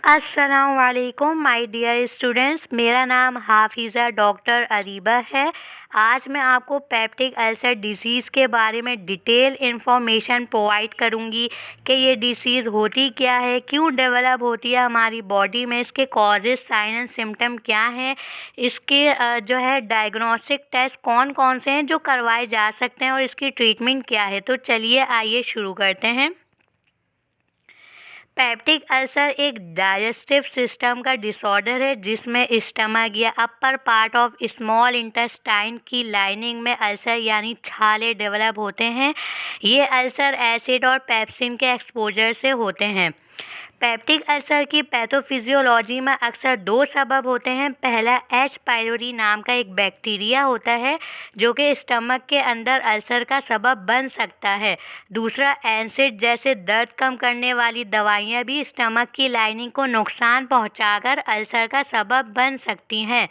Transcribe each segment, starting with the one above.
अस्सलाम वालेकुम my dear students. मेरा नाम हाफिज़ा डॉक्टर अरीबा है। आज मैं आपको पेप्टिक अल्सर डिसीज़ के बारे में डिटेल इन्फॉर्मेशन प्रोवाइड करूंगी कि ये डिसीज़ होती क्या है, क्यों डेवलप होती है हमारी बॉडी में, इसके कॉजेज़, साइन एंड सिम्टम क्या हैं, इसके जो है डायग्नोस्टिक टेस्ट कौन कौन से हैं जो करवाए जा सकते हैं और इसकी ट्रीटमेंट क्या है। तो चलिए आइए शुरू करते हैं। पेप्टिक अल्सर एक डाइजेस्टिव सिस्टम का डिसऑर्डर है जिसमें स्टमक या upper part of small intestine की लाइनिंग में अल्सर यानी छाले डेवलप होते हैं। ये अल्सर एसिड और पेप्सिन के एक्सपोजर से होते हैं। पेप्टिक अल्सर की पैथोफिजियोलॉजी में अक्सर दो सबब होते हैं। पहला एच पाइलोरी नाम का एक बैक्टीरिया होता है जो कि स्टमक के अंदर अल्सर का सबब बन सकता है। दूसरा एसिड जैसे दर्द कम करने वाली दवाइयाँ भी स्टमक की लाइनिंग को नुकसान पहुंचाकर अल्सर का सबब बन सकती हैं।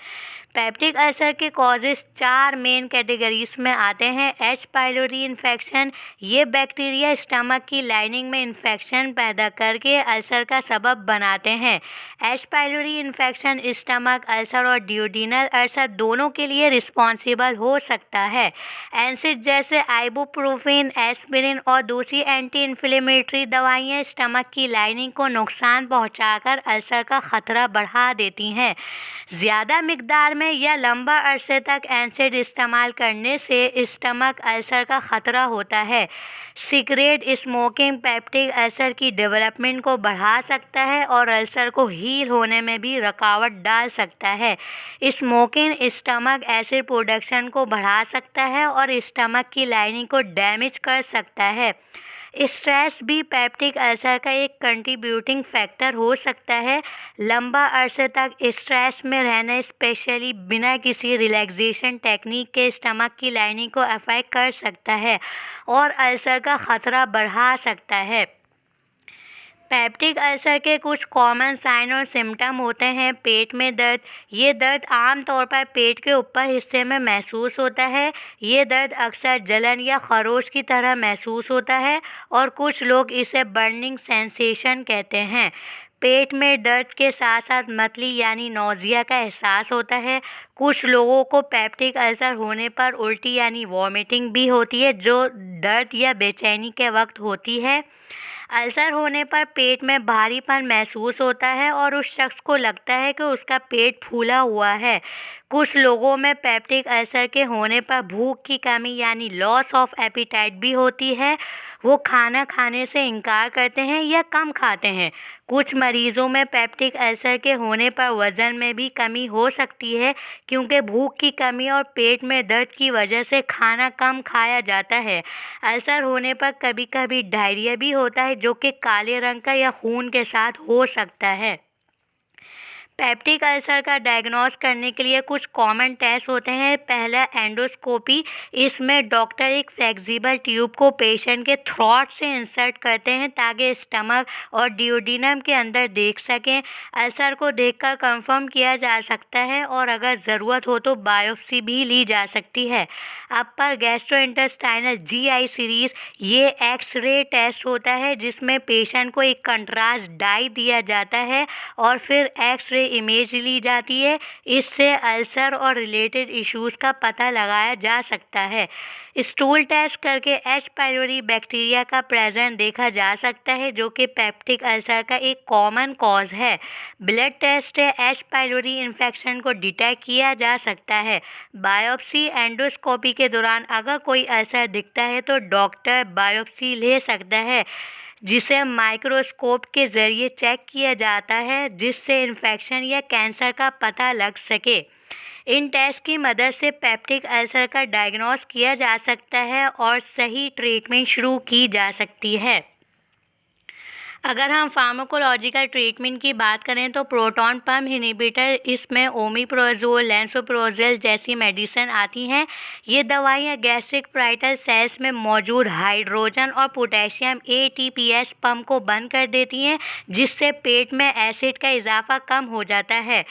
पेप्टिक अल्सर के कॉजेज़ चार मेन कैटेगरीज में आते हैं। एच पाइलोरी इन्फेक्शन, ये बैक्टीरिया स्टमक की लाइनिंग में इन्फेक्शन पैदा करके अल्सर का सबब बनाते हैं। H pylori infection stomach ulcer और ड्यूडेनल अल्सर दोनों के लिए रिस्पॉन्सिबल हो सकता है। एसिड जैसे आइबुप्रोफेन, एस्पिरिन और दूसरी एंटी इन्फ्लेमेटरी दवाइयाँ स्टमक की लाइनिंग को नुकसान पहुंचाकर अल्सर का खतरा बढ़ा देती हैं। ज़्यादा मिकदार में या लंबा अरसे तक एसिड इस्तेमाल करने से स्टमक अल्सर का खतरा होता है। सिगरेट स्मोकिंग पेप्टिक अल्सर की डेवलपमेंट को बढ़ा सकता है और अल्सर को हील होने में भी रुकावट डाल सकता है। स्मोकिंग स्टमक एसिड प्रोडक्शन को बढ़ा सकता है और स्टमक की लाइनिंग को डैमेज कर सकता है। स्ट्रेस भी पेप्टिक अल्सर का एक कंट्रीब्यूटिंग फैक्टर हो सकता है। लंबा अरसे तक स्ट्रेस में रहना, स्पेशली बिना किसी रिलैक्सेशन टेक्निक के, स्टमक की लाइनिंग को अफेक्ट कर सकता है और अल्सर का खतरा बढ़ा सकता है। पेप्टिक अल्सर के कुछ कॉमन साइन और सिम्टम होते हैं। पेट में दर्द, ये दर्द आमतौर पर पेट के ऊपर हिस्से में महसूस होता है। ये दर्द अक्सर जलन या खरोश की तरह महसूस होता है और कुछ लोग इसे बर्निंग सेंसेशन कहते हैं। पेट में दर्द के साथ साथ मतली यानी नौजिया का एहसास होता है। कुछ लोगों को पेप्टिक अल्सर होने पर उल्टी यानी वॉमिटिंग भी होती है जो दर्द या बेचैनी के वक्त होती है। अल्सर होने पर पेट में भारीपन महसूस होता है और उस शख्स को लगता है कि उसका पेट फूला हुआ है। कुछ लोगों में पेप्टिक अल्सर के होने पर भूख की कमी यानी लॉस ऑफ एपिटाइट भी होती है। वो खाना खाने से इनकार करते हैं या कम खाते हैं। कुछ मरीजों में पेप्टिक अल्सर के होने पर वज़न में भी कमी हो सकती है क्योंकि भूख की कमी और पेट में दर्द की वजह से खाना कम खाया जाता है। अल्सर होने पर कभी कभी डायरिया भी होता है जो कि काले रंग का या खून के साथ हो सकता है। पेप्टिक अल्सर का डायग्नोस करने के लिए कुछ कॉमन टेस्ट होते हैं। पहला एंडोस्कोपी, इसमें डॉक्टर एक फ्लेक्सिबल ट्यूब को पेशेंट के थ्रोट से इंसर्ट करते हैं ताकि स्टमक और ड्यूडेनम के अंदर देख सकें। अल्सर को देखकर कंफर्म किया जा सकता है और अगर ज़रूरत हो तो बायोप्सी भी ली जा सकती है। अपर गैस्ट्रोइंटेस्टाइनल जीआई सीरीज़, ये एक्स-रे टेस्ट होता है जिसमें पेशेंट को एक कंट्रास्ट डाई दिया जाता है और फिर एक्स-रे इमेज ली जाती है। इससे अल्सर और रिलेटेड इश्यूज़ का पता लगाया जा सकता है। स्टूल टेस्ट करके एच पाइलोरी बैक्टीरिया का प्रेजेंट देखा जा सकता है जो कि पेप्टिक अल्सर का एक कॉमन कॉज है। ब्लड टेस्ट से एच पाइलोरी इन्फेक्शन को डिटेक्ट किया जा सकता है। बायोप्सी, एंडोस्कोपी के दौरान अगर कोई अल्सर दिखता है तो डॉक्टर बायोप्सी ले सकता है जिसे माइक्रोस्कोप के ज़रिए चेक किया जाता है जिससे इन्फेक्शन या कैंसर का पता लग सके। इन टेस्ट की मदद से पेप्टिक अल्सर का डायग्नोस किया जा सकता है और सही ट्रीटमेंट शुरू की जा सकती है। अगर हम फार्माकोलॉजिकल ट्रीटमेंट की बात करें तो प्रोटॉन पम्प इनहिबिटर, इसमें ओमिप्रोजोल, लैंसोप्रोजेल जैसी मेडिसिन आती हैं। ये दवाइयाँ गैस्ट्रिक पाइटल सेल्स में मौजूद हाइड्रोजन और पोटेशियम एटीपीएस पम्प को बंद कर देती हैं जिससे पेट में एसिड का इजाफा कम हो जाता है।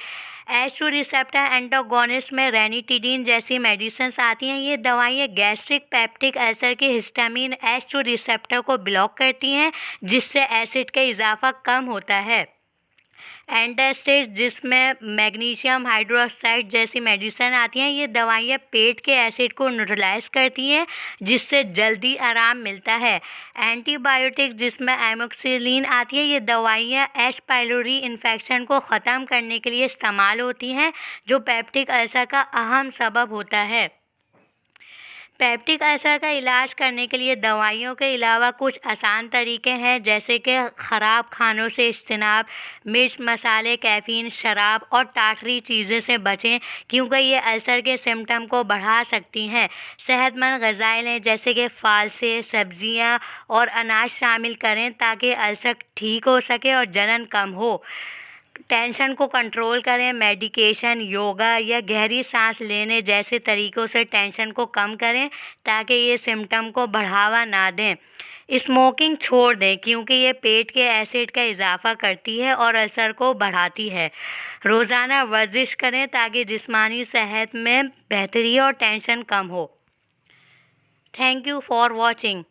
H2 रिसेप्टर एंटागोनिस्ट में रेनिटिडीन जैसी मेडिसिन आती हैं। ये दवाइयाँ गैस्ट्रिक पेप्टिक अल्सर के हिस्टामिन H2 रिसेप्टर को ब्लॉक करती हैं जिससे एसिड का इजाफा कम होता है। एंटासिड जिसमें मैग्नीशियम हाइड्रोक्साइड जैसी मेडिसिन आती हैं, ये दवाइयाँ पेट के एसिड को न्यूट्रलाइज करती हैं जिससे जल्दी आराम मिलता है। एंटीबायोटिक जिसमें एमोक्सिलिन आती है, ये दवाइयाँ एच पाइलोरी इन्फेक्शन को ख़त्म करने के लिए इस्तेमाल होती हैं जो पेप्टिक अल्सर का अहम सबब होता है। पेप्टिक अल्सर का इलाज करने के लिए दवाइयों के अलावा कुछ आसान तरीके हैं, जैसे कि ख़राब खानों से इज्तनाब, मिर्च मसाले, कैफ़ीन, शराब और टाटरी चीज़ें से बचें क्योंकि ये अल्सर के सिम्टम को बढ़ा सकती हैं। सेहतमंद ग़िज़ाएँ लें जैसे कि फल से सब्ज़ियाँ और अनाज शामिल करें ताकि अल्सर ठीक हो सके और जलन कम हो। टेंशन को कंट्रोल करें, मेडिकेशन, योगा या गहरी सांस लेने जैसे तरीक़ों से टेंशन को कम करें ताकि ये सिम्टम को बढ़ावा ना दें। स्मोकिंग छोड़ दें क्योंकि ये पेट के एसिड का इजाफ़ा करती है और अल्सर को बढ़ाती है। रोज़ाना वर्जिश करें ताकि जिस्मानी सेहत में बेहतरी और टेंशन कम हो। Thank you for watching.